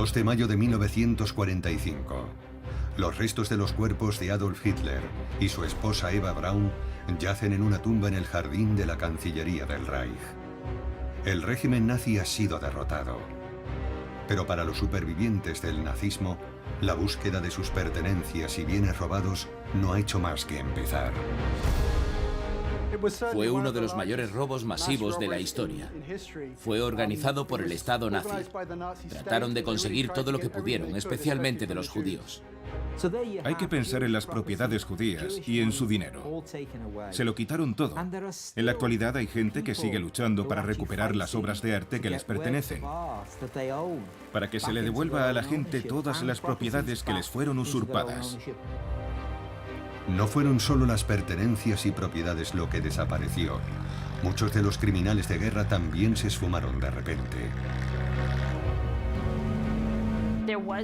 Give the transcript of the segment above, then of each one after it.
2 de mayo de 1945. Los restos de los cuerpos de Adolf Hitler y su esposa Eva Braun yacen en una tumba en el jardín de la Cancillería del Reich. El régimen nazi ha sido derrotado. Pero para los supervivientes del nazismo, la búsqueda de sus pertenencias y bienes robados no ha hecho más que empezar. Fue uno de los mayores robos masivos de la historia. Fue organizado por el Estado nazi. Trataron de conseguir todo lo que pudieron, especialmente de los judíos. Hay que pensar en las propiedades judías y en su dinero. Se lo quitaron todo. En la actualidad hay gente que sigue luchando para recuperar las obras de arte que les pertenecen, para que se le devuelva a la gente todas las propiedades que les fueron usurpadas. No fueron solo las pertenencias y propiedades lo que desapareció. Muchos de los criminales de guerra también se esfumaron de repente.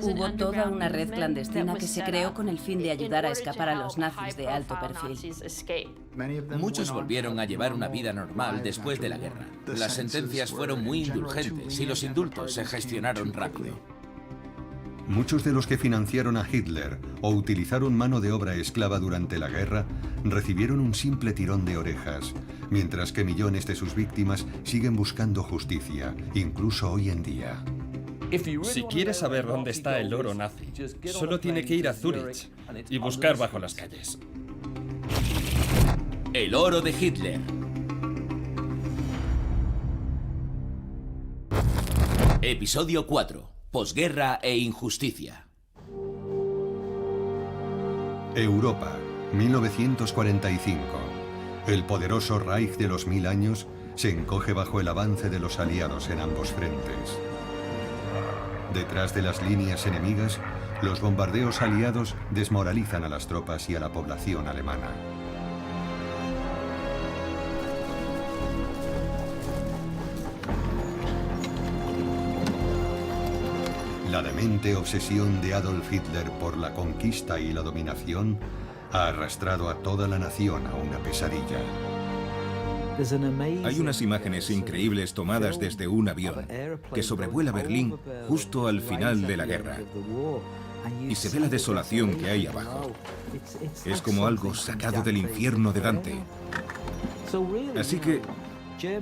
Hubo toda una red clandestina que se creó con el fin de ayudar a escapar a los nazis de alto perfil. Muchos volvieron a llevar una vida normal después de la guerra. Las sentencias fueron muy indulgentes y los indultos se gestionaron rápido. Muchos de los que financiaron a Hitler o utilizaron mano de obra esclava durante la guerra recibieron un simple tirón de orejas, mientras que millones de sus víctimas siguen buscando justicia, incluso hoy en día. Si quiere saber dónde está el oro nazi, solo tiene que ir a Zúrich y buscar bajo las calles. El oro de Hitler. Episodio 4. Posguerra e injusticia. Europa, 1945. El poderoso Reich de los 1000 años se encoge bajo el avance de los aliados en ambos frentes. Detrás de las líneas enemigas, los bombardeos aliados desmoralizan a las tropas y a la población alemana. La demente obsesión de Adolf Hitler por la conquista y la dominación ha arrastrado a toda la nación a una pesadilla. Hay unas imágenes increíbles tomadas desde un avión que sobrevuela Berlín justo al final de la guerra. Y se ve la desolación que hay abajo. Es como algo sacado del infierno de Dante. Así que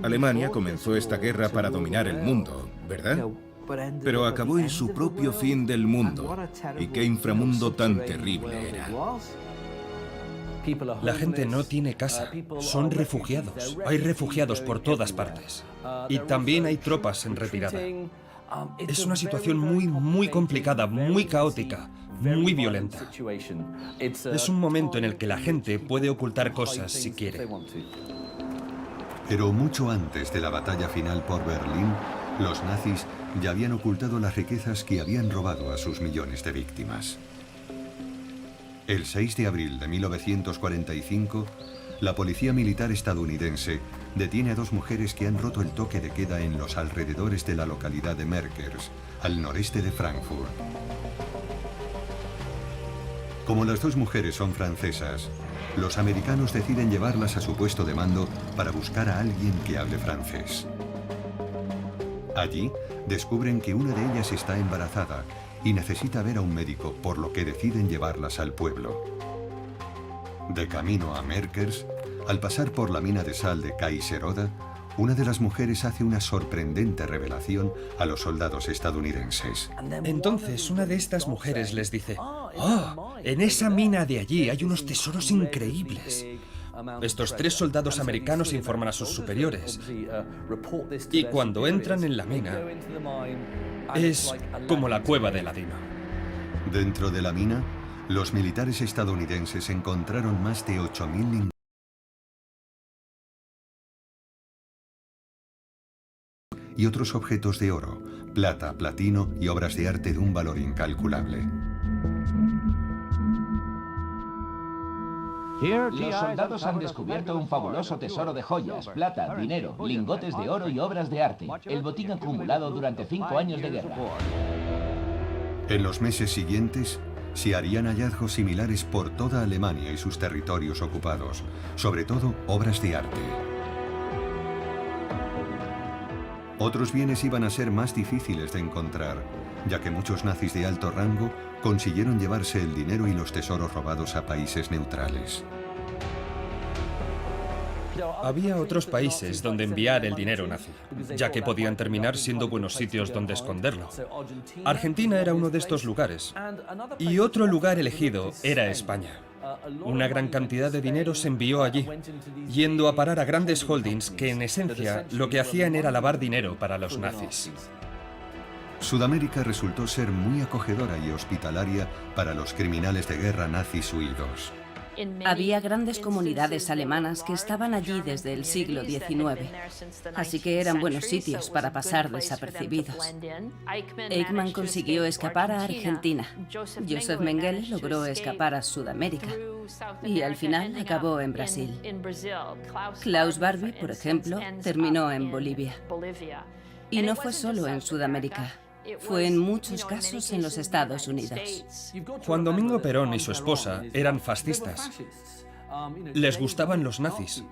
Alemania comenzó esta guerra para dominar el mundo, ¿verdad? Pero acabó en su propio fin del mundo. ¿Y qué inframundo tan terrible era? La gente no tiene casa, son refugiados. Hay refugiados por todas partes. Y también hay tropas en retirada. Es una situación muy complicada, muy caótica, muy violenta. Es un momento en el que la gente puede ocultar cosas si quiere. Pero mucho antes de la batalla final por Berlín, los nazis ya habían ocultado las riquezas que habían robado a sus millones de víctimas. El 6 de abril de 1945, la policía militar estadounidense detiene a 2 mujeres que han roto el toque de queda en los alrededores de la localidad de Merkers, al noreste de Frankfurt. Como las 2 mujeres son francesas, los americanos deciden llevarlas a su puesto de mando para buscar a alguien que hable francés. Allí, descubren que una de ellas está embarazada y necesita ver a un médico, por lo que deciden llevarlas al pueblo. De camino a Merkers, al pasar por la mina de sal de Kaiseroda, una de las mujeres hace una sorprendente revelación a los soldados estadounidenses. Entonces, una de estas mujeres les dice: ¡Oh! En esa mina de allí hay unos tesoros increíbles. Estos 3 soldados americanos informan a sus superiores. Y cuando entran en la mina, es como la cueva de Aladino. Dentro de la mina, los militares estadounidenses encontraron más de 8.000 lingotes y otros objetos de oro, plata, platino y obras de arte de un valor incalculable. Los soldados han descubierto un fabuloso tesoro de joyas, plata, dinero, lingotes de oro y obras de arte. El botín acumulado durante 5 años de guerra. En los meses siguientes, se harían hallazgos similares por toda Alemania y sus territorios ocupados, sobre todo obras de arte. Otros bienes iban a ser más difíciles de encontrar, ya que muchos nazis de alto rango consiguieron llevarse el dinero y los tesoros robados a países neutrales. Había otros países donde enviar el dinero nazi, ya que podían terminar siendo buenos sitios donde esconderlo. Argentina era uno de estos lugares. Y otro lugar elegido era España. Una gran cantidad de dinero se envió allí, yendo a parar a grandes holdings que en esencia lo que hacían era lavar dinero para los nazis. Sudamérica resultó ser muy acogedora y hospitalaria para los criminales de guerra nazis huidos. Había grandes comunidades alemanas que estaban allí desde el siglo XIX, así que eran buenos sitios para pasar desapercibidos. Eichmann consiguió escapar a Argentina, Joseph Mengele logró escapar a Sudamérica y al final acabó en Brasil. Klaus Barbie, por ejemplo, terminó en Bolivia. Y no fue solo en Sudamérica. Fue en muchos casos en los Estados Unidos. Juan Domingo Perón y su esposa eran fascistas. Les gustaban los nazis.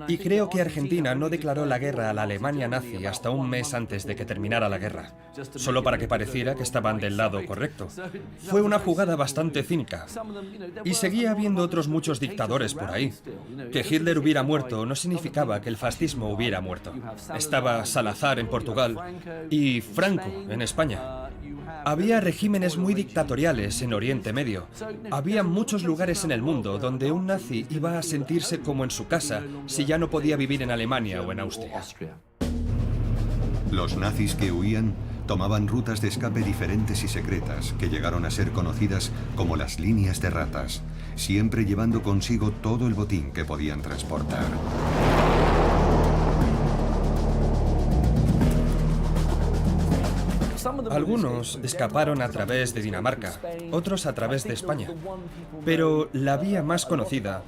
Y creo que Argentina no declaró la guerra a la Alemania nazi hasta un mes antes de que terminara la guerra, solo para que pareciera que estaban del lado correcto. Fue una jugada bastante cínica. Y seguía habiendo otros muchos dictadores por ahí. Que Hitler hubiera muerto no significaba que el fascismo hubiera muerto. Estaba Salazar en Portugal y Franco en España. Había regímenes muy dictatoriales en Oriente Medio. Había muchos lugares en el mundo donde un nazi iba a sentirse como en su casa si ya no podía vivir en Alemania o en Austria. Los nazis que huían tomaban rutas de escape diferentes y secretas que llegaron a ser conocidas como las líneas de ratas, siempre llevando consigo todo el botín que podían transportar. Algunos escaparon a través de Dinamarca, otros a través de España. Pero la vía más conocida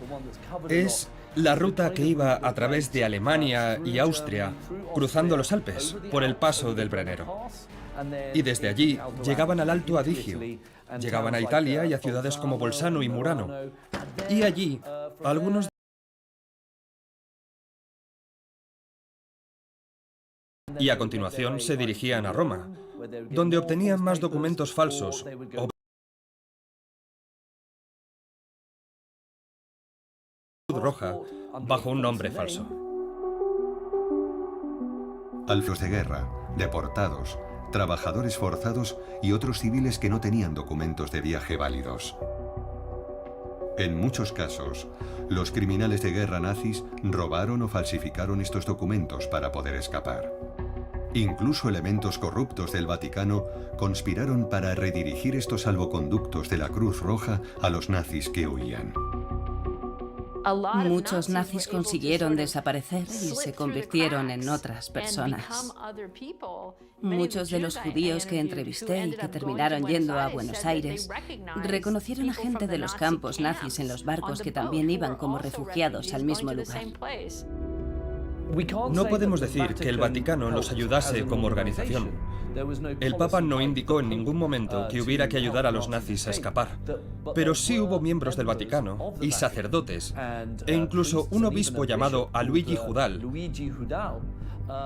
es la ruta que iba a través de Alemania y Austria, cruzando los Alpes, por el paso del Brennero. Y desde allí llegaban al Alto Adigio, llegaban a Italia y a ciudades como Bolzano y Murano. Y allí, algunos y a continuación se dirigían a Roma, donde obtenían más documentos falsos o roja bajo un nombre falso. Alfios de guerra, deportados, trabajadores forzados y otros civiles que no tenían documentos de viaje válidos. En muchos casos, los criminales de guerra nazis robaron o falsificaron estos documentos para poder escapar. Incluso elementos corruptos del Vaticano conspiraron para redirigir estos salvoconductos de la Cruz Roja a los nazis que huían. Muchos nazis consiguieron desaparecer y se convirtieron en otras personas. Muchos de los judíos que entrevisté y que terminaron yendo a Buenos Aires reconocieron a gente de los campos nazis en los barcos que también iban como refugiados al mismo lugar. No podemos decir que el Vaticano los ayudase como organización. El Papa no indicó en ningún momento que hubiera que ayudar a los nazis a escapar. Pero sí hubo miembros del Vaticano y sacerdotes, e incluso un obispo llamado Luigi Judal,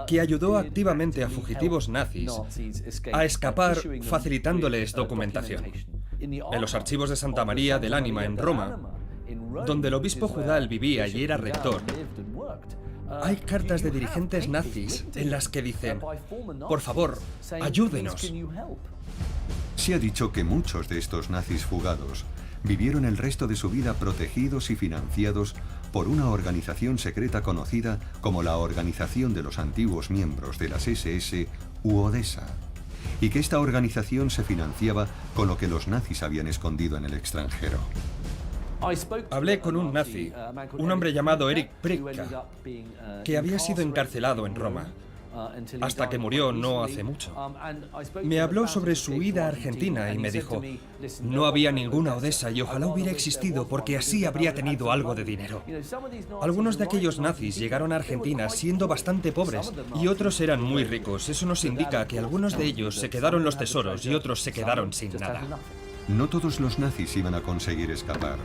que ayudó activamente a fugitivos nazis a escapar facilitándoles documentación. En los archivos de Santa María del Ánima en Roma, donde el obispo Judal vivía y era rector, hay cartas de dirigentes nazis en las que dicen: por favor, ayúdenos. Se ha dicho que muchos de estos nazis fugados vivieron el resto de su vida protegidos y financiados por una organización secreta conocida como la Organización de los Antiguos Miembros de las SS u Odessa, y que esta organización se financiaba con lo que los nazis habían escondido en el extranjero. Hablé con un nazi, un hombre llamado Erich Pritka, que había sido encarcelado en Roma, hasta que murió no hace mucho. Me habló sobre su huida a Argentina y me dijo: no había ninguna Odessa y ojalá hubiera existido porque así habría tenido algo de dinero. Algunos de aquellos nazis llegaron a Argentina siendo bastante pobres y otros eran muy ricos. Eso nos indica que algunos de ellos se quedaron los tesoros y otros se quedaron sin nada. No todos los nazis iban a conseguir escapar.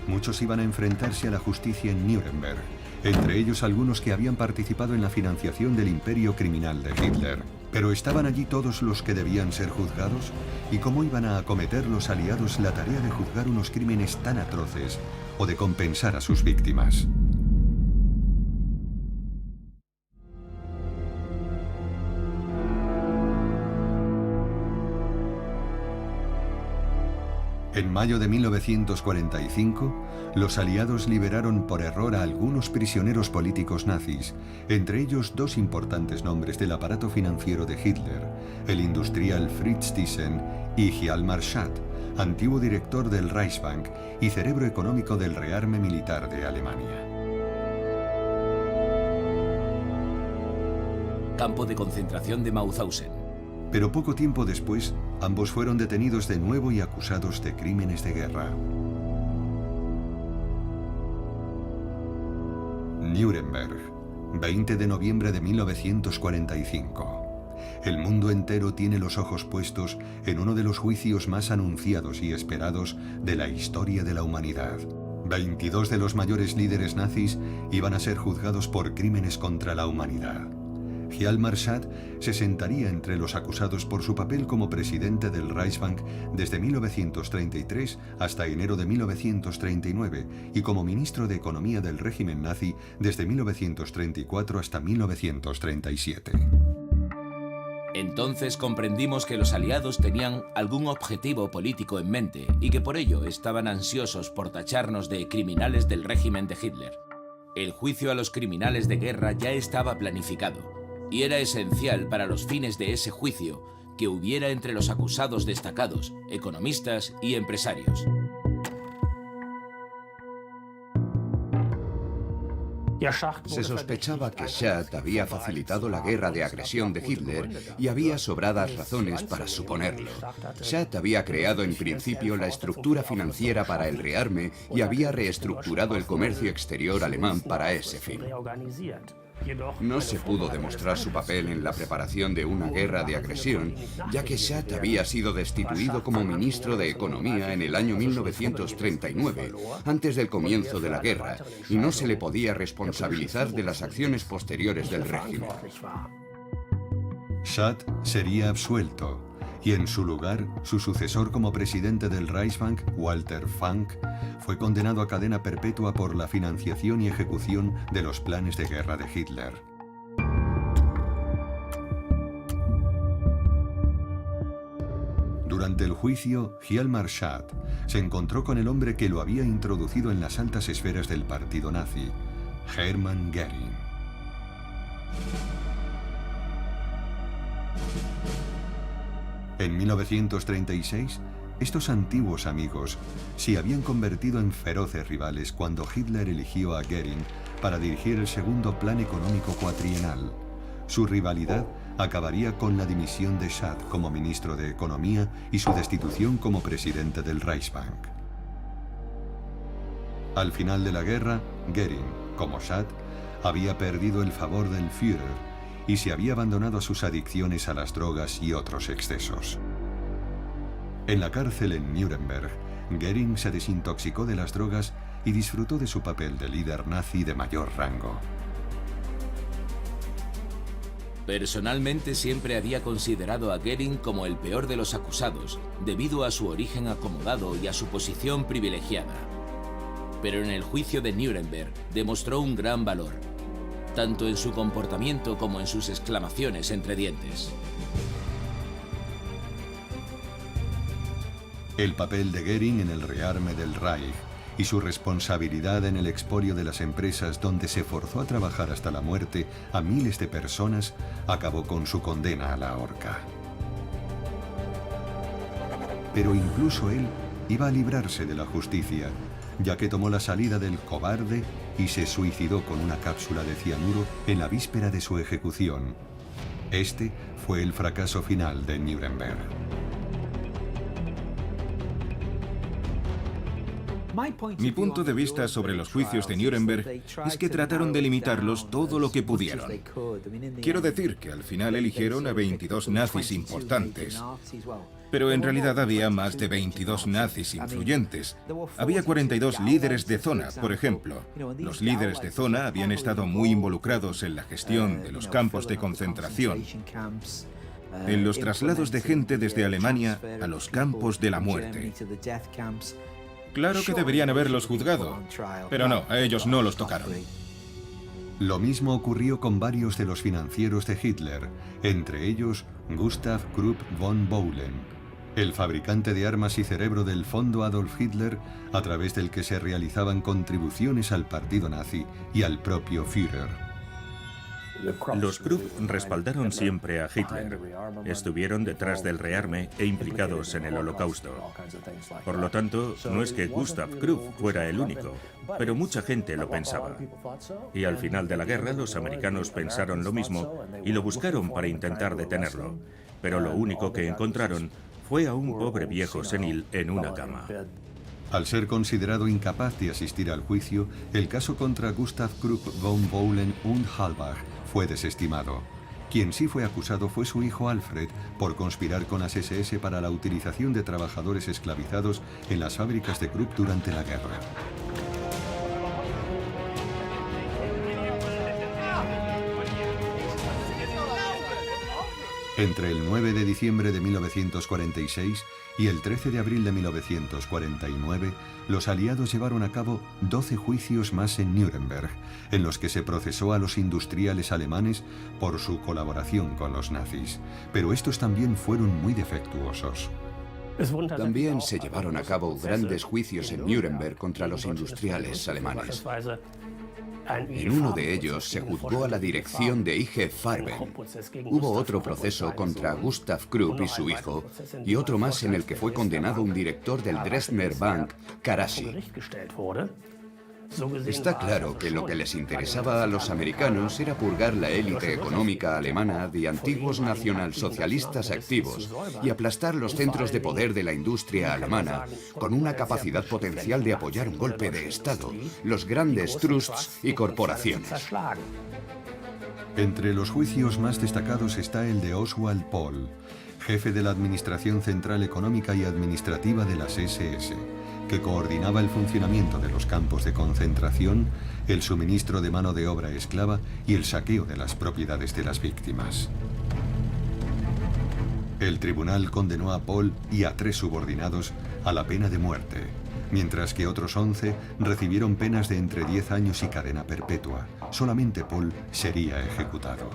Muchos iban a enfrentarse a la justicia en Nuremberg entre ellos algunos que habían participado en la financiación del imperio criminal de Hitler. Pero ¿estaban allí todos los que debían ser juzgados? ¿Y cómo iban a acometer los aliados la tarea de juzgar unos crímenes tan atroces o de compensar a sus víctimas? En mayo de 1945, los aliados liberaron por error a algunos prisioneros políticos nazis, entre ellos dos importantes nombres del aparato financiero de Hitler, el industrial Fritz Thyssen y Hjalmar Schacht, antiguo director del Reichsbank y cerebro económico del rearme militar de Alemania. Campo de concentración de Mauthausen. Pero poco tiempo después, ambos fueron detenidos de nuevo y acusados de crímenes de guerra. Nuremberg, 20 de noviembre de 1945. El mundo entero tiene los ojos puestos en uno de los juicios más anunciados y esperados de la historia de la humanidad. 22 de los mayores líderes nazis iban a ser juzgados por crímenes contra la humanidad. Hjalmar Schacht se sentaría entre los acusados por su papel como presidente del Reichsbank desde 1933 hasta enero de 1939 y como ministro de Economía del régimen nazi desde 1934 hasta 1937. Entonces comprendimos que los aliados tenían algún objetivo político en mente y que por ello estaban ansiosos por tacharnos de criminales del régimen de Hitler. El juicio a los criminales de guerra ya estaba planificado. Y era esencial para los fines de ese juicio que hubiera entre los acusados destacados, economistas y empresarios. Se sospechaba que Schacht había facilitado la guerra de agresión de Hitler y había sobradas razones para suponerlo. Schacht había creado en principio la estructura financiera para el rearme y había reestructurado el comercio exterior alemán para ese fin. No se pudo demostrar su papel en la preparación de una guerra de agresión, ya que Schacht había sido destituido como ministro de Economía en el año 1939, antes del comienzo de la guerra, y no se le podía responsabilizar de las acciones posteriores del régimen. Schacht sería absuelto, y en su lugar, su sucesor como presidente del Reichsbank, Walter Funk, fue condenado a cadena perpetua por la financiación y ejecución de los planes de guerra de Hitler. Durante el juicio, Hjalmar Schacht se encontró con el hombre que lo había introducido en las altas esferas del partido nazi, Hermann Göring. En 1936, estos antiguos amigos se habían convertido en feroces rivales cuando Hitler eligió a Göring para dirigir el segundo plan económico cuatrienal. Su rivalidad acabaría con la dimisión de Schacht como ministro de Economía y su destitución como presidente del Reichsbank. Al final de la guerra, Göring, como Schacht, había perdido el favor del Führer y se había abandonado a sus adicciones a las drogas y otros excesos. En la cárcel en Nuremberg, Göring se desintoxicó de las drogas y disfrutó de su papel de líder nazi de mayor rango. Personalmente siempre había considerado a Göring como el peor de los acusados, debido a su origen acomodado y a su posición privilegiada. Pero en el juicio de Nuremberg demostró un gran valor, tanto en su comportamiento como en sus exclamaciones entre dientes. El papel de Göring en el rearme del Reich y su responsabilidad en el expolio de las empresas donde se forzó a trabajar hasta la muerte a miles de personas acabó con su condena a la horca. Pero incluso él iba a librarse de la justicia, ya que tomó la salida del cobarde y se suicidó con una cápsula de cianuro en la víspera de su ejecución. Este fue el fracaso final de Nuremberg. Mi punto de vista sobre los juicios de Nuremberg es que trataron de limitarlos todo lo que pudieron. Quiero decir que al final eligieron a 22 nazis importantes, pero en realidad había más de 22 nazis influyentes. Había 42 líderes de zona, por ejemplo. Los líderes de zona habían estado muy involucrados en la gestión de los campos de concentración, en los traslados de gente desde Alemania a los campos de la muerte. Claro que deberían haberlos juzgado, pero no, a ellos no los tocaron. Lo mismo ocurrió con varios de los financieros de Hitler, entre ellos Gustav Krupp von Bohlen, el fabricante de armas y cerebro del Fondo Adolf Hitler, a través del que se realizaban contribuciones al partido nazi y al propio Führer. Los Krupp respaldaron siempre a Hitler, estuvieron detrás del rearme e implicados en el Holocausto. Por lo tanto, no es que Gustav Krupp fuera el único, pero mucha gente lo pensaba. Y al final de la guerra, los americanos pensaron lo mismo y lo buscaron para intentar detenerlo. Pero lo único que encontraron fue a un pobre viejo senil en una cama. Al ser considerado incapaz de asistir al juicio, el caso contra Gustav Krupp von Bohlen und Halbach fue desestimado. Quien sí fue acusado fue su hijo Alfred por conspirar con las SS para la utilización de trabajadores esclavizados en las fábricas de Krupp durante la guerra. Entre el 9 de diciembre de 1946 y el 13 de abril de 1949, los aliados llevaron a cabo 12 juicios más en Nuremberg, en los que se procesó a los industriales alemanes por su colaboración con los nazis. Pero estos también fueron muy defectuosos. También se llevaron a cabo grandes juicios en Nuremberg contra los industriales alemanes. En uno de ellos se juzgó a la dirección de IG Farben. Hubo otro proceso contra Gustav Krupp y su hijo, y otro más en el que fue condenado un director del Dresdner Bank, Karashi. Está claro que lo que les interesaba a los americanos era purgar la élite económica alemana de antiguos nacionalsocialistas activos y aplastar los centros de poder de la industria alemana con una capacidad potencial de apoyar un golpe de Estado, los grandes trusts y corporaciones. Entre los juicios más destacados está el de Oswald Pohl, jefe de la Administración Central Económica y Administrativa de las SS, que coordinaba el funcionamiento de los campos de concentración, el suministro de mano de obra esclava y el saqueo de las propiedades de las víctimas. El tribunal condenó a Pohl y a 3 subordinados a la pena de muerte, mientras que otros 11 recibieron penas de entre 10 años y cadena perpetua. Solamente Pohl sería ejecutado.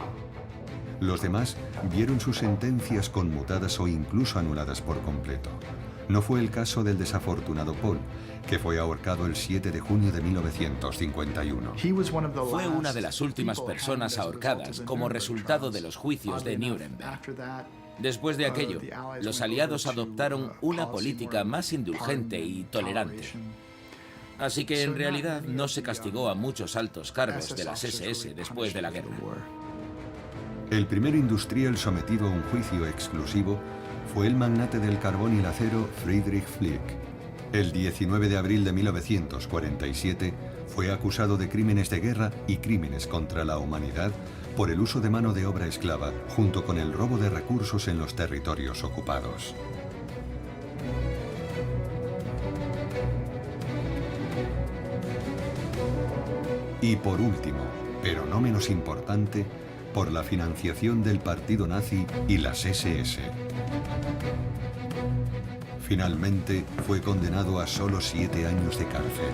Los demás vieron sus sentencias conmutadas o incluso anuladas por completo. No fue el caso del desafortunado Pohl, que fue ahorcado el 7 de junio de 1951. Fue una de las últimas personas ahorcadas como resultado de los juicios de Nuremberg. Después de aquello, los aliados adoptaron una política más indulgente y tolerante. Así que en realidad no se castigó a muchos altos cargos de las SS después de la guerra. El primer industrial sometido a un juicio exclusivo fue el magnate del carbón y el acero Friedrich Flick. El 19 de abril de 1947 fue acusado de crímenes de guerra y crímenes contra la humanidad por el uso de mano de obra esclava, junto con el robo de recursos en los territorios ocupados. Y por último, pero no menos importante, por la financiación del partido nazi y las SS. Finalmente, fue condenado a solo 7 años de cárcel.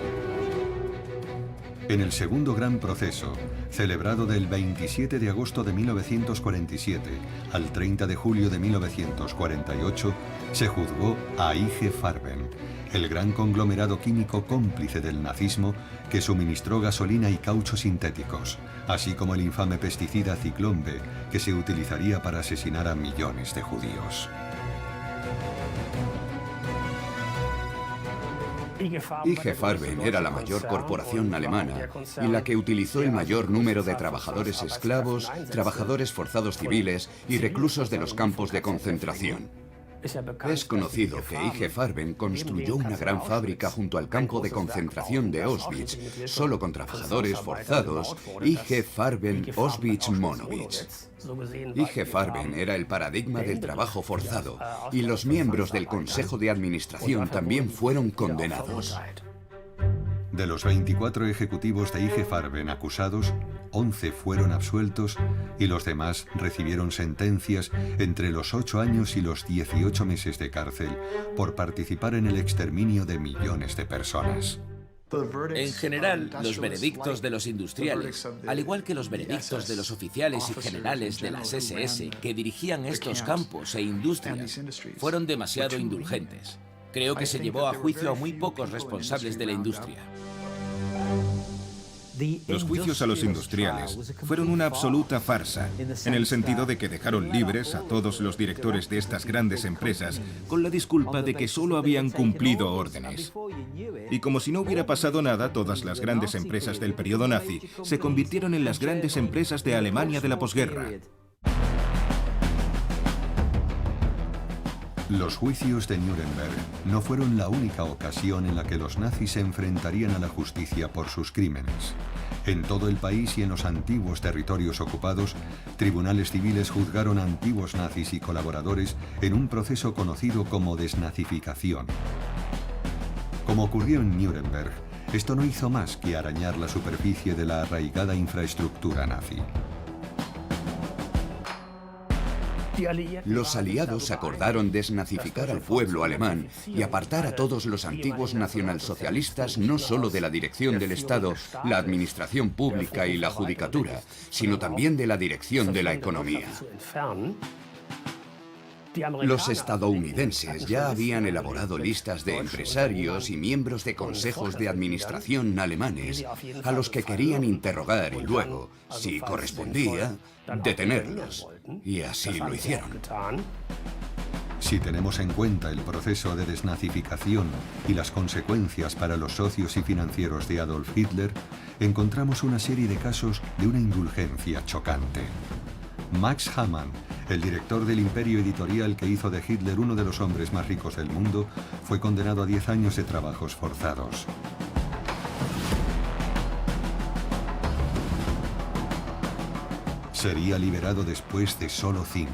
En el segundo gran proceso, celebrado del 27 de agosto de 1947 al 30 de julio de 1948, se juzgó a IG Farben, el gran conglomerado químico cómplice del nazismo que suministró gasolina y caucho sintéticos, así como el infame pesticida Ciclón B, que se utilizaría para asesinar a millones de judíos. IG Farben era la mayor corporación alemana y la que utilizó el mayor número de trabajadores esclavos, trabajadores forzados civiles y reclusos de los campos de concentración. Es conocido que IG Farben construyó una gran fábrica junto al campo de concentración de Auschwitz, solo con trabajadores forzados, IG Farben Auschwitz-Monowitz. IG Farben era el paradigma del trabajo forzado y los miembros del Consejo de Administración también fueron condenados. De los 24 ejecutivos de IG Farben acusados, 11 fueron absueltos y los demás recibieron sentencias entre los 8 años y los 18 meses de cárcel por participar en el exterminio de millones de personas. En general, los veredictos de los industriales, al igual que los veredictos de los oficiales y generales de las SS que dirigían estos campos e industrias, fueron demasiado indulgentes. Creo que se llevó a juicio a muy pocos responsables de la industria. Los juicios a los industriales fueron una absoluta farsa, en el sentido de que dejaron libres a todos los directores de estas grandes empresas con la disculpa de que solo habían cumplido órdenes. Y como si no hubiera pasado nada, todas las grandes empresas del periodo nazi se convirtieron en las grandes empresas de Alemania de la posguerra. Los juicios de Nuremberg no fueron la única ocasión en la que los nazis se enfrentarían a la justicia por sus crímenes. En todo el país y en los antiguos territorios ocupados, tribunales civiles juzgaron a antiguos nazis y colaboradores en un proceso conocido como desnazificación. Como ocurrió en Nuremberg, esto no hizo más que arañar la superficie de la arraigada infraestructura nazi. Los aliados acordaron desnazificar al pueblo alemán y apartar a todos los antiguos nacionalsocialistas no solo de la dirección del Estado, la administración pública y la judicatura, sino también de la dirección de la economía. Los estadounidenses ya habían elaborado listas de empresarios y miembros de consejos de administración alemanes a los que querían interrogar y luego, si correspondía, detenerlos. Y así lo hicieron. Si tenemos en cuenta el proceso de desnazificación y las consecuencias para los socios y financieros de Adolf Hitler, encontramos una serie de casos de una indulgencia chocante. Max Hamann, el director del imperio editorial que hizo de Hitler uno de los hombres más ricos del mundo, fue condenado a 10 años de trabajos forzados. Sería liberado después de solo 5.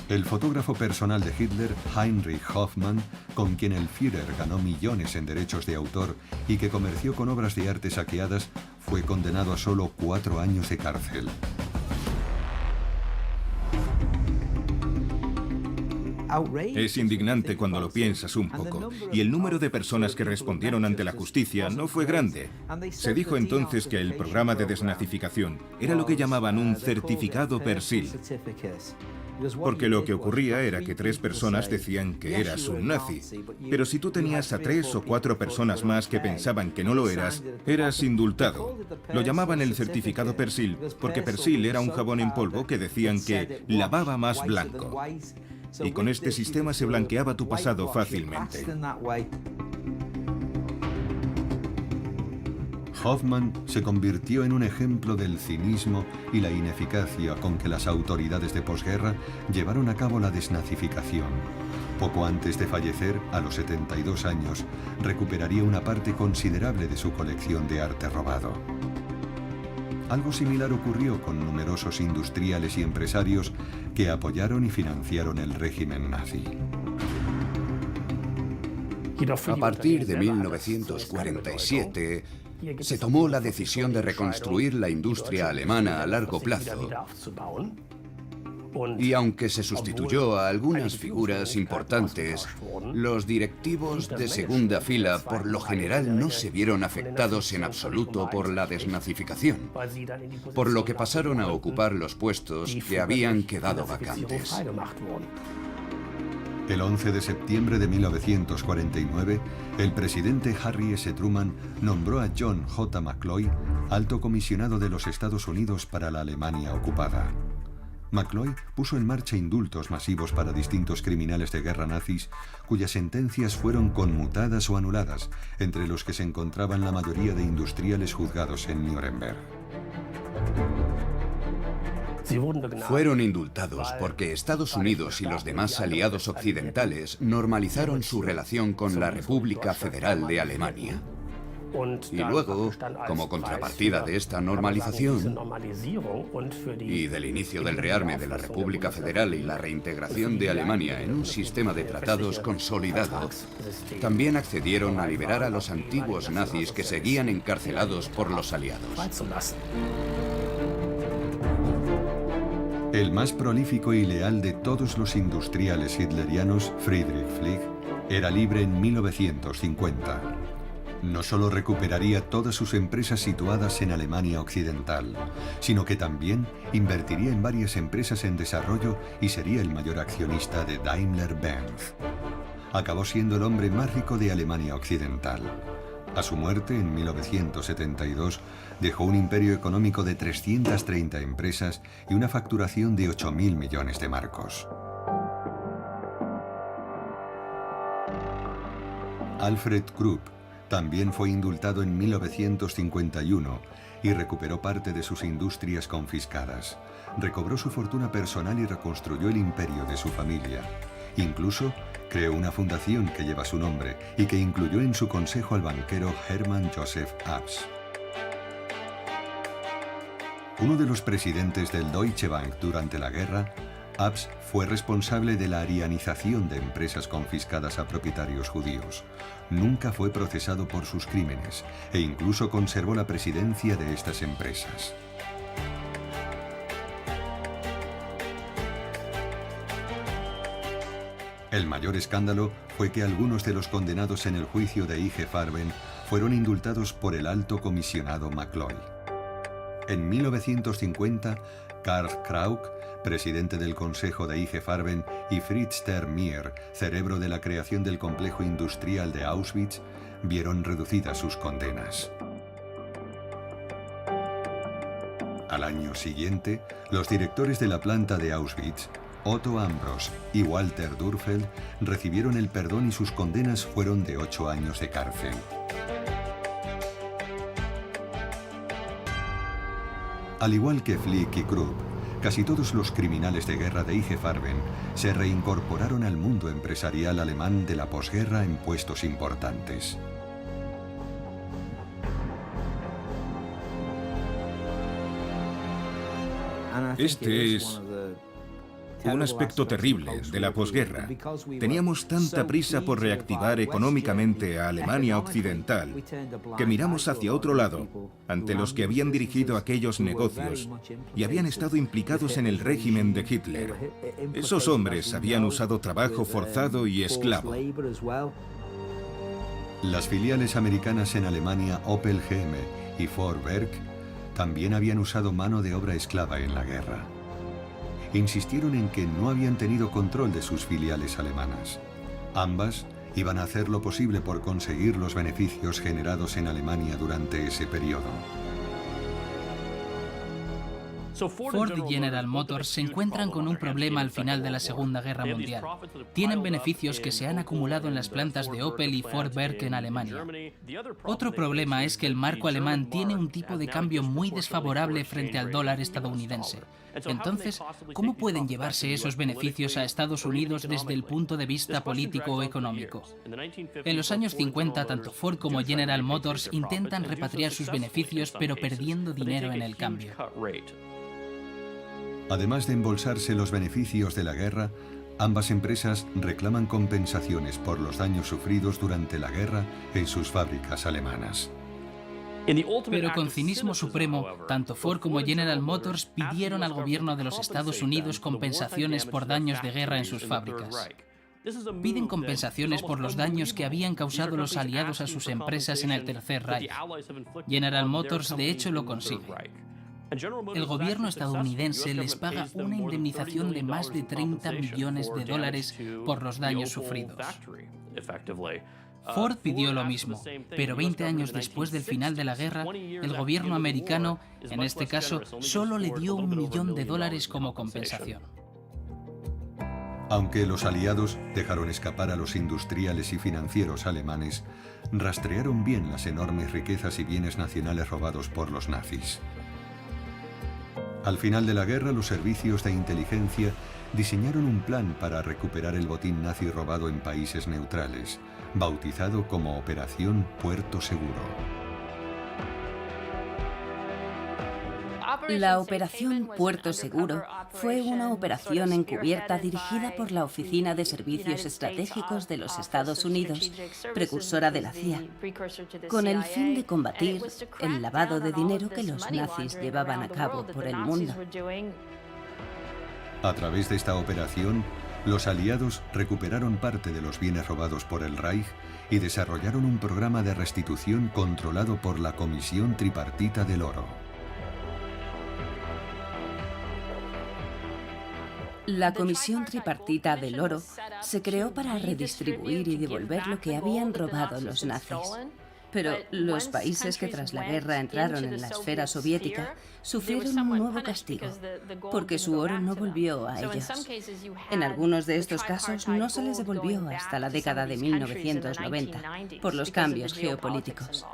El fotógrafo personal de Hitler, Heinrich Hoffmann, con quien el Führer ganó millones en derechos de autor y que comerció con obras de arte saqueadas, fue condenado a solo 4 años de cárcel. Es indignante cuando lo piensas un poco, y el número de personas que respondieron ante la justicia no fue grande. Se dijo entonces que el programa de desnazificación era lo que llamaban un certificado Persil. Porque lo que ocurría era que 3 personas decían que eras un nazi, pero si tú tenías a 3 o 4 personas más que pensaban que no lo eras, eras indultado. Lo llamaban el certificado Persil, porque Persil era un jabón en polvo que decían que lavaba más blanco. Y con este sistema se blanqueaba tu pasado fácilmente. Hoffmann se convirtió en un ejemplo del cinismo y la ineficacia con que las autoridades de posguerra llevaron a cabo la desnazificación. Poco antes de fallecer, a los 72 años, recuperaría una parte considerable de su colección de arte robado. Algo similar ocurrió con numerosos industriales y empresarios que apoyaron y financiaron el régimen nazi. A partir de 1947, se tomó la decisión de reconstruir la industria alemana a largo plazo. Y aunque se sustituyó a algunas figuras importantes, los directivos de segunda fila por lo general no se vieron afectados en absoluto por la desnazificación, por lo que pasaron a ocupar los puestos que habían quedado vacantes. El 11 de septiembre de 1949, el presidente Harry S. Truman nombró a John J. McCloy alto comisionado de los Estados Unidos para la Alemania ocupada. McCloy puso en marcha indultos masivos para distintos criminales de guerra nazis, cuyas sentencias fueron conmutadas o anuladas, entre los que se encontraban la mayoría de industriales juzgados en Nuremberg. Fueron indultados porque Estados Unidos y los demás aliados occidentales normalizaron su relación con la República Federal de Alemania. Y luego, como contrapartida de esta normalización y del inicio del rearme de la República Federal y la reintegración de Alemania en un sistema de tratados consolidado, también accedieron a liberar a los antiguos nazis que seguían encarcelados por los aliados. El más prolífico y leal de todos los industriales hitlerianos, Friedrich Flick, era libre en 1950. No solo recuperaría todas sus empresas situadas en Alemania Occidental, sino que también invertiría en varias empresas en desarrollo y sería el mayor accionista de Daimler-Benz. Acabó siendo el hombre más rico de Alemania Occidental. A su muerte, en 1972, dejó un imperio económico de 330 empresas y una facturación de 8.000 millones de marcos. Alfred Krupp también fue indultado en 1951 y recuperó parte de sus industrias confiscadas. Recobró su fortuna personal y reconstruyó el imperio de su familia. Incluso creó una fundación que lleva su nombre y que incluyó en su consejo al banquero Hermann Joseph Abs. Uno de los presidentes del Deutsche Bank durante la guerra, Abs fue responsable de la arianización de empresas confiscadas a propietarios judíos. Nunca fue procesado por sus crímenes e incluso conservó la presidencia de estas empresas. El mayor escándalo fue que algunos de los condenados en el juicio de IG Farben fueron indultados por el alto comisionado McCloy. En 1950, Karl Krauk, presidente del Consejo de IG Farben, y Fritz Termier, cerebro de la creación del complejo industrial de Auschwitz, vieron reducidas sus condenas. Al año siguiente, los directores de la planta de Auschwitz, Otto Ambros y Walter Dürfeld, recibieron el perdón y sus condenas fueron de 8 años de cárcel. Al igual que Flick y Krupp, casi todos los criminales de guerra de IG Farben se reincorporaron al mundo empresarial alemán de la posguerra en puestos importantes. Este es un aspecto terrible de la posguerra. Teníamos tanta prisa por reactivar económicamente a Alemania Occidental que miramos hacia otro lado, ante los que habían dirigido aquellos negocios y habían estado implicados en el régimen de Hitler. Esos hombres habían usado trabajo forzado y esclavo. Las filiales americanas en Alemania Opel GM y Ford Werk también habían usado mano de obra esclava en la guerra. Insistieron en que no habían tenido control de sus filiales alemanas. Ambas iban a hacer lo posible por conseguir los beneficios generados en Alemania durante ese periodo. Ford y General Motors se encuentran con un problema al final de la Segunda Guerra Mundial. Tienen beneficios que se han acumulado en las plantas de Opel y Ford Werk en Alemania. Otro problema es que el marco alemán tiene un tipo de cambio muy desfavorable frente al dólar estadounidense. Entonces, ¿cómo pueden llevarse esos beneficios a Estados Unidos desde el punto de vista político o económico? En los años 50, tanto Ford como General Motors intentan repatriar sus beneficios, pero perdiendo dinero en el cambio. Además de embolsarse los beneficios de la guerra, ambas empresas reclaman compensaciones por los daños sufridos durante la guerra en sus fábricas alemanas. Pero con cinismo supremo, tanto Ford como General Motors pidieron al gobierno de los Estados Unidos compensaciones por daños de guerra en sus fábricas. Piden compensaciones por los daños que habían causado los aliados a sus empresas en el Tercer Reich. General Motors, de hecho, lo consigue. El gobierno estadounidense les paga una indemnización de más de 30 millones de dólares por los daños sufridos. Ford pidió lo mismo, pero 20 años después del final de la guerra, el gobierno americano, en este caso, solo le dio $1 millón como compensación. Aunque los aliados dejaron escapar a los industriales y financieros alemanes, rastrearon bien las enormes riquezas y bienes nacionales robados por los nazis. Al final de la guerra, los servicios de inteligencia diseñaron un plan para recuperar el botín nazi robado en países neutrales, bautizado como Operación Puerto Seguro. La Operación Puerto Seguro fue una operación encubierta dirigida por la Oficina de Servicios Estratégicos de los Estados Unidos, precursora de la CIA, con el fin de combatir el lavado de dinero que los nazis llevaban a cabo por el mundo. A través de esta operación, los aliados recuperaron parte de los bienes robados por el Reich y desarrollaron un programa de restitución controlado por la Comisión Tripartita del Oro. La Comisión Tripartita del Oro se creó para redistribuir y devolver lo que habían robado los nazis. Pero los países que tras la guerra entraron en la esfera soviética sufrieron un nuevo castigo, porque su oro no volvió a ellos. En algunos de estos casos no se les devolvió hasta la década de 1990, por los cambios geopolíticos.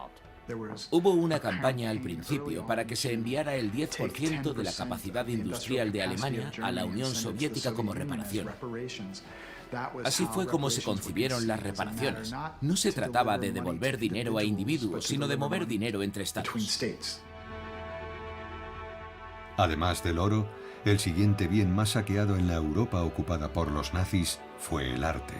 Hubo una campaña al principio para que se enviara el 10% de la capacidad industrial de Alemania a la Unión Soviética como reparación. Así fue como se concibieron las reparaciones. No se trataba de devolver dinero a individuos, sino de mover dinero entre estados. Además del oro, el siguiente bien más saqueado en la Europa ocupada por los nazis fue el arte.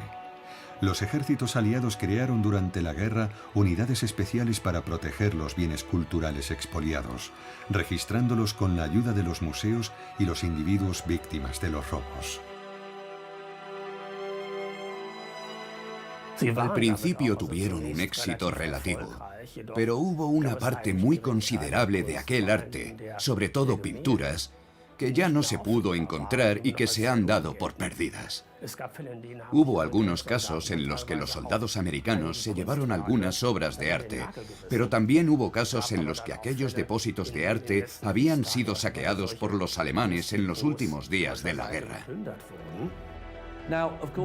Los ejércitos aliados crearon durante la guerra unidades especiales para proteger los bienes culturales expoliados, registrándolos con la ayuda de los museos y los individuos víctimas de los robos. Al principio tuvieron un éxito relativo, pero hubo una parte muy considerable de aquel arte, sobre todo pinturas, que ya no se pudo encontrar y que se han dado por perdidas. Hubo algunos casos en los que los soldados americanos se llevaron algunas obras de arte, pero también hubo casos en los que aquellos depósitos de arte habían sido saqueados por los alemanes en los últimos días de la guerra.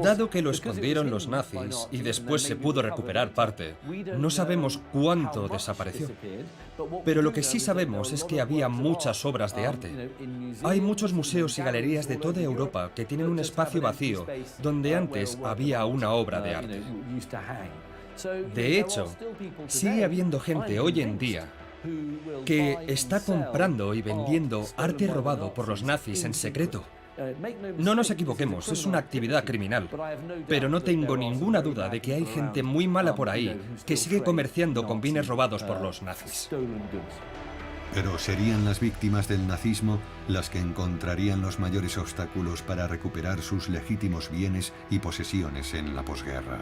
Dado que lo escondieron los nazis y después se pudo recuperar parte, no sabemos cuánto desapareció. Pero lo que sí sabemos es que había muchas obras de arte. Hay muchos museos y galerías de toda Europa que tienen un espacio vacío donde antes había una obra de arte. De hecho, sigue habiendo gente hoy en día que está comprando y vendiendo arte robado por los nazis en secreto. No nos equivoquemos, es una actividad criminal, pero no tengo ninguna duda de que hay gente muy mala por ahí que sigue comerciando con bienes robados por los nazis. Pero serían las víctimas del nazismo las que encontrarían los mayores obstáculos para recuperar sus legítimos bienes y posesiones en la posguerra.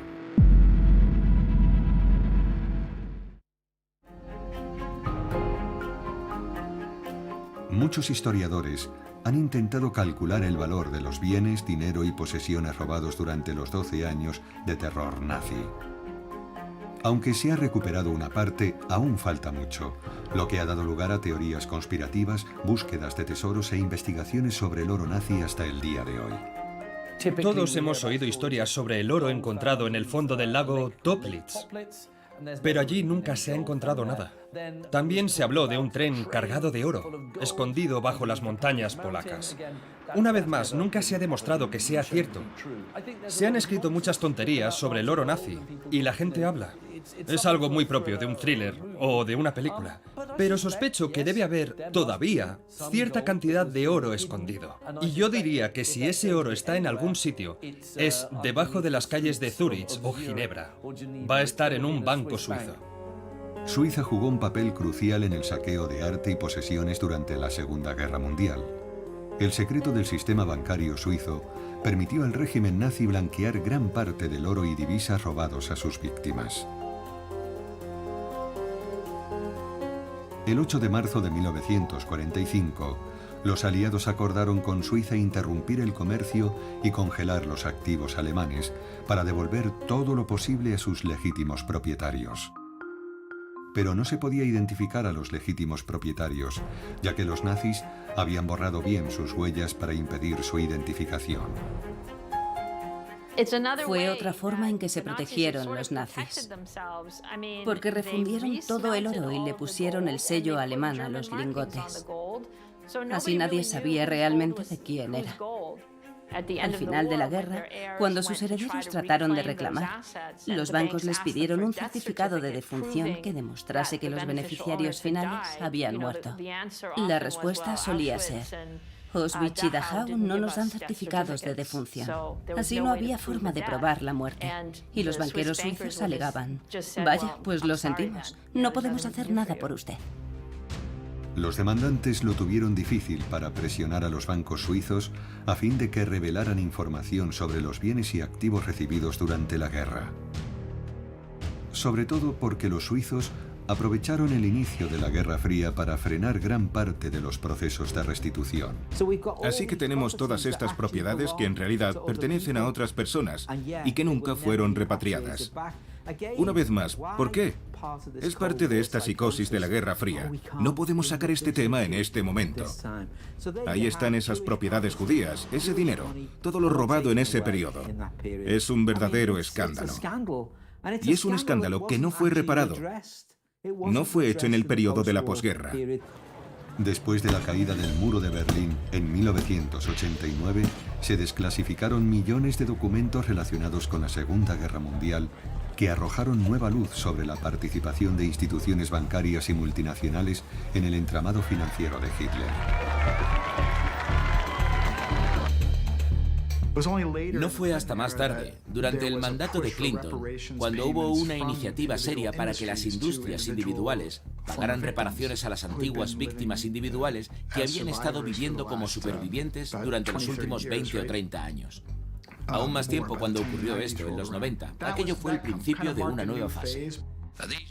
Muchos historiadores han intentado calcular el valor de los bienes, dinero y posesiones robados durante los 12 años de terror nazi. Aunque se ha recuperado una parte, aún falta mucho, lo que ha dado lugar a teorías conspirativas, búsquedas de tesoros e investigaciones sobre el oro nazi hasta el día de hoy. Todos hemos oído historias sobre el oro encontrado en el fondo del lago Toplitz, pero allí nunca se ha encontrado nada. También se habló de un tren cargado de oro, escondido bajo las montañas polacas. Una vez más, nunca se ha demostrado que sea cierto. Se han escrito muchas tonterías sobre el oro nazi, y la gente habla. Es algo muy propio de un thriller o de una película. Pero sospecho que debe haber, todavía, cierta cantidad de oro escondido. Y yo diría que si ese oro está en algún sitio, es debajo de las calles de Zúrich o Ginebra. Va a estar en un banco suizo. Suiza jugó un papel crucial en el saqueo de arte y posesiones durante la Segunda Guerra Mundial. El secreto del sistema bancario suizo permitió al régimen nazi blanquear gran parte del oro y divisas robados a sus víctimas. El 8 de marzo de 1945, los aliados acordaron con Suiza interrumpir el comercio y congelar los activos alemanes para devolver todo lo posible a sus legítimos propietarios. Pero no se podía identificar a los legítimos propietarios, ya que los nazis habían borrado bien sus huellas para impedir su identificación. Fue otra forma en que se protegieron los nazis, porque refundieron todo el oro y le pusieron el sello alemán a los lingotes. Así nadie sabía realmente de quién era. Al final de la guerra, cuando sus herederos trataron de reclamar, los bancos les pidieron un certificado de defunción que demostrase que los beneficiarios finales habían muerto. La respuesta solía ser: Auschwitz y Dachau no nos dan certificados de defunción. Así no había forma de probar la muerte. Y los banqueros suizos alegaban: vaya, pues lo sentimos, no podemos hacer nada por usted. Los demandantes lo tuvieron difícil para presionar a los bancos suizos a fin de que revelaran información sobre los bienes y activos recibidos durante la guerra. Sobre todo porque los suizos aprovecharon el inicio de la Guerra Fría para frenar gran parte de los procesos de restitución. Así que tenemos todas estas propiedades que en realidad pertenecen a otras personas y que nunca fueron repatriadas. Una vez más, ¿por qué? Es parte de esta psicosis de la Guerra Fría. No podemos sacar este tema en este momento. Ahí están esas propiedades judías, ese dinero, todo lo robado en ese periodo. Es un verdadero escándalo. Y es un escándalo que no fue reparado. No fue hecho en el periodo de la posguerra. Después de la caída del muro de Berlín en 1989, se desclasificaron millones de documentos relacionados con la Segunda Guerra Mundial que arrojaron nueva luz sobre la participación de instituciones bancarias y multinacionales en el entramado financiero de Hitler. No fue hasta más tarde, durante el mandato de Clinton, cuando hubo una iniciativa seria para que las industrias individuales pagaran reparaciones a las antiguas víctimas individuales que habían estado viviendo como supervivientes durante los últimos 20 o 30 años. Aún más tiempo cuando ocurrió esto, en los 90. Aquello fue el principio de una nueva fase.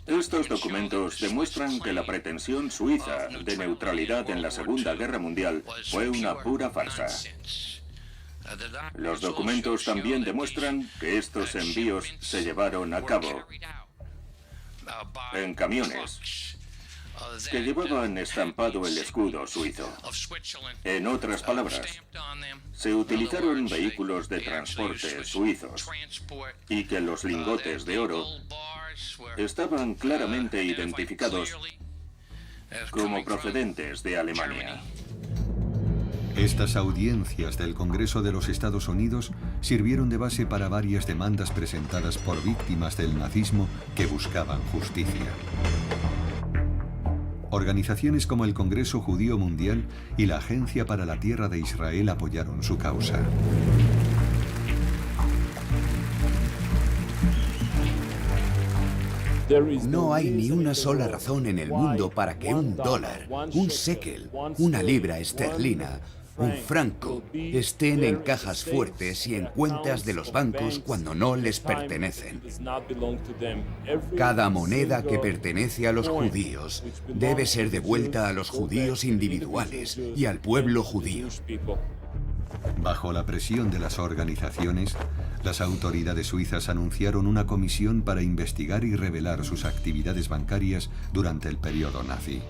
Estos documentos demuestran que la pretensión suiza de neutralidad en la Segunda Guerra Mundial fue una pura farsa. Los documentos también demuestran que estos envíos se llevaron a cabo en camiones que llevaban estampado el escudo suizo. En otras palabras, se utilizaron vehículos de transporte suizos y que los lingotes de oro estaban claramente identificados como procedentes de Alemania. Estas audiencias del Congreso de los Estados Unidos sirvieron de base para varias demandas presentadas por víctimas del nazismo que buscaban justicia. Organizaciones como el Congreso Judío Mundial y la Agencia para la Tierra de Israel apoyaron su causa. No hay ni una sola razón en el mundo para que un dólar, un shekel, una libra esterlina, un franco estén en cajas fuertes y en cuentas de los bancos cuando no les pertenecen. Cada moneda que pertenece a los judíos debe ser devuelta a los judíos individuales y al pueblo judío. Bajo la presión de las organizaciones, las autoridades suizas anunciaron una comisión para investigar y revelar sus actividades bancarias durante el periodo nazi.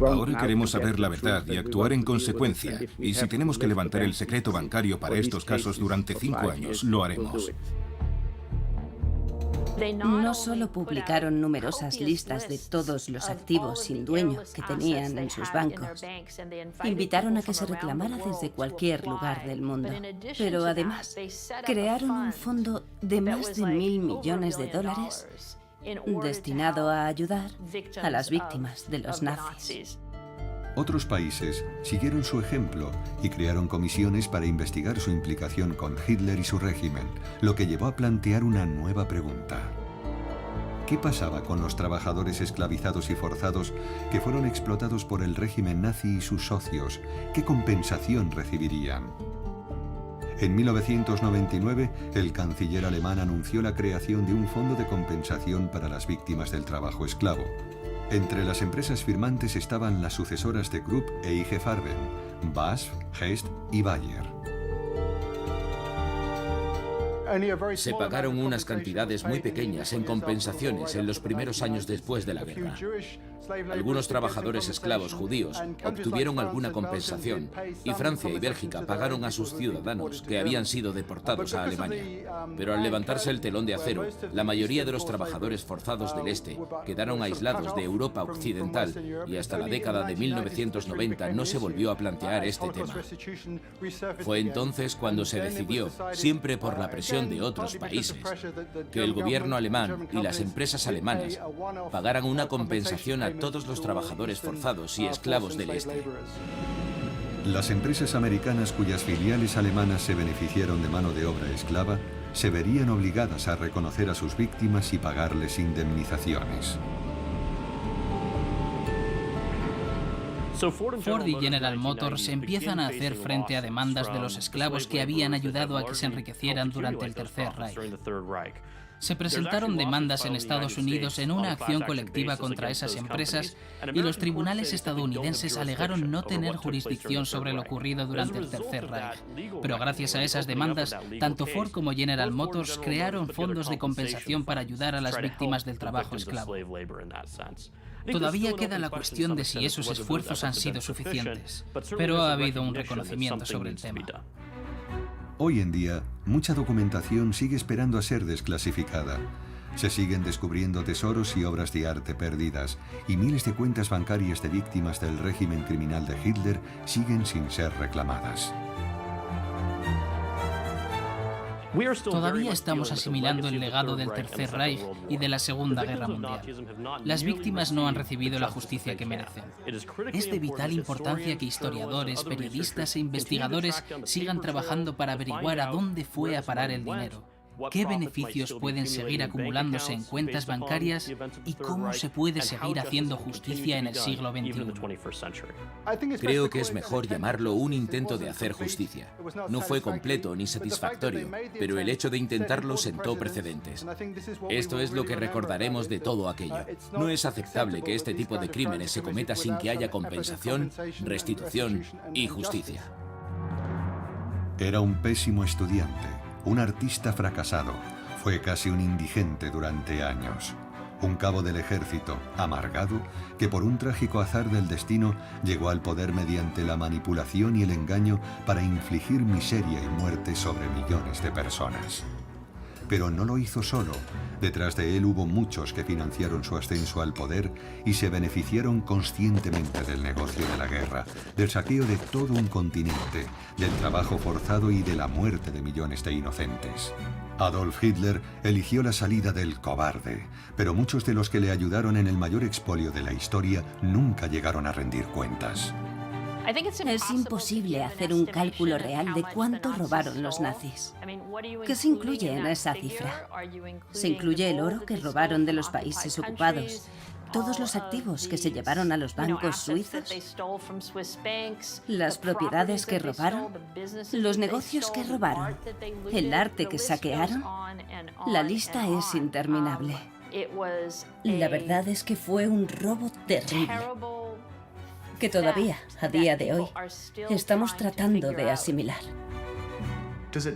Ahora queremos saber la verdad y actuar en consecuencia. Y si tenemos que levantar el secreto bancario para estos casos durante 5 años, lo haremos. No solo publicaron numerosas listas de todos los activos sin dueño que tenían en sus bancos, invitaron a que se reclamara desde cualquier lugar del mundo, pero además crearon un fondo de más de $1.000 millones destinado a ayudar a las víctimas de los nazis. Otros países siguieron su ejemplo y crearon comisiones para investigar su implicación con Hitler y su régimen, lo que llevó a plantear una nueva pregunta. ¿Qué pasaba con los trabajadores esclavizados y forzados que fueron explotados por el régimen nazi y sus socios? ¿Qué compensación recibirían? En 1999, el canciller alemán anunció la creación de un fondo de compensación para las víctimas del trabajo esclavo. Entre las empresas firmantes estaban las sucesoras de Krupp e IG Farben, BASF, Hess y Bayer. Se pagaron unas cantidades muy pequeñas en compensaciones en los primeros años después de la guerra. Algunos trabajadores esclavos judíos obtuvieron alguna compensación y Francia y Bélgica pagaron a sus ciudadanos que habían sido deportados a Alemania. Pero al levantarse el telón de acero, la mayoría de los trabajadores forzados del Este quedaron aislados de Europa occidental y hasta la década de 1990 no se volvió a plantear este tema. Fue entonces cuando se decidió, siempre por la presión de otros países, que el gobierno alemán y las empresas alemanas pagaran una compensación a todos los trabajadores forzados y esclavos del Este. Las empresas americanas cuyas filiales alemanas se beneficiaron de mano de obra esclava se verían obligadas a reconocer a sus víctimas y pagarles indemnizaciones. Ford y General Motors empiezan a hacer frente a demandas de los esclavos que habían ayudado a que se enriquecieran durante el Tercer Reich. Se presentaron demandas en Estados Unidos en una acción colectiva contra esas empresas y los tribunales estadounidenses alegaron no tener jurisdicción sobre lo ocurrido durante el Tercer Reich. Pero gracias a esas demandas, tanto Ford como General Motors crearon fondos de compensación para ayudar a las víctimas del trabajo esclavo. Todavía queda la cuestión de si esos esfuerzos han sido suficientes, pero ha habido un reconocimiento sobre el tema. Hoy en día, mucha documentación sigue esperando a ser desclasificada. Se siguen descubriendo tesoros y obras de arte perdidas, y miles de cuentas bancarias de víctimas del régimen criminal de Hitler siguen sin ser reclamadas. Todavía estamos asimilando el legado del Tercer Reich y de la Segunda Guerra Mundial. Las víctimas no han recibido la justicia que merecen. Es de vital importancia que historiadores, periodistas e investigadores sigan trabajando para averiguar a dónde fue a parar el dinero, qué beneficios pueden seguir acumulándose en cuentas bancarias y cómo se puede seguir haciendo justicia en el siglo XXI. Creo que es mejor llamarlo un intento de hacer justicia. No fue completo ni satisfactorio, pero el hecho de intentarlo sentó precedentes. Esto es lo que recordaremos de todo aquello. No es aceptable que este tipo de crímenes se cometa sin que haya compensación, restitución y justicia. Era un pésimo estudiante. Un artista fracasado, fue casi un indigente durante años. Un cabo del ejército, amargado, que por un trágico azar del destino llegó al poder mediante la manipulación y el engaño para infligir miseria y muerte sobre millones de personas. Pero no lo hizo solo. Detrás de él hubo muchos que financiaron su ascenso al poder y se beneficiaron conscientemente del negocio de la guerra, del saqueo de todo un continente, del trabajo forzado y de la muerte de millones de inocentes. Adolf Hitler eligió la salida del cobarde, pero muchos de los que le ayudaron en el mayor expolio de la historia nunca llegaron a rendir cuentas. Es imposible hacer un cálculo real de cuánto robaron los nazis. ¿Qué se incluye en esa cifra? Se incluye el oro que robaron de los países ocupados, todos los activos que se llevaron a los bancos suizos, las propiedades que robaron, los negocios que robaron, el arte que saquearon. La lista es interminable. La verdad es que fue un robo terrible, que todavía, a día de hoy, estamos tratando de asimilar.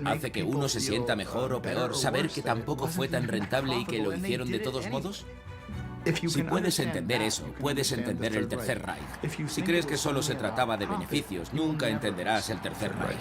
¿Hace que uno se sienta mejor o peor saber que tampoco fue tan rentable y que lo hicieron de todos modos? Si puedes entender eso, puedes entender el Tercer Reich. Si crees que solo se trataba de beneficios, nunca entenderás el Tercer Reich.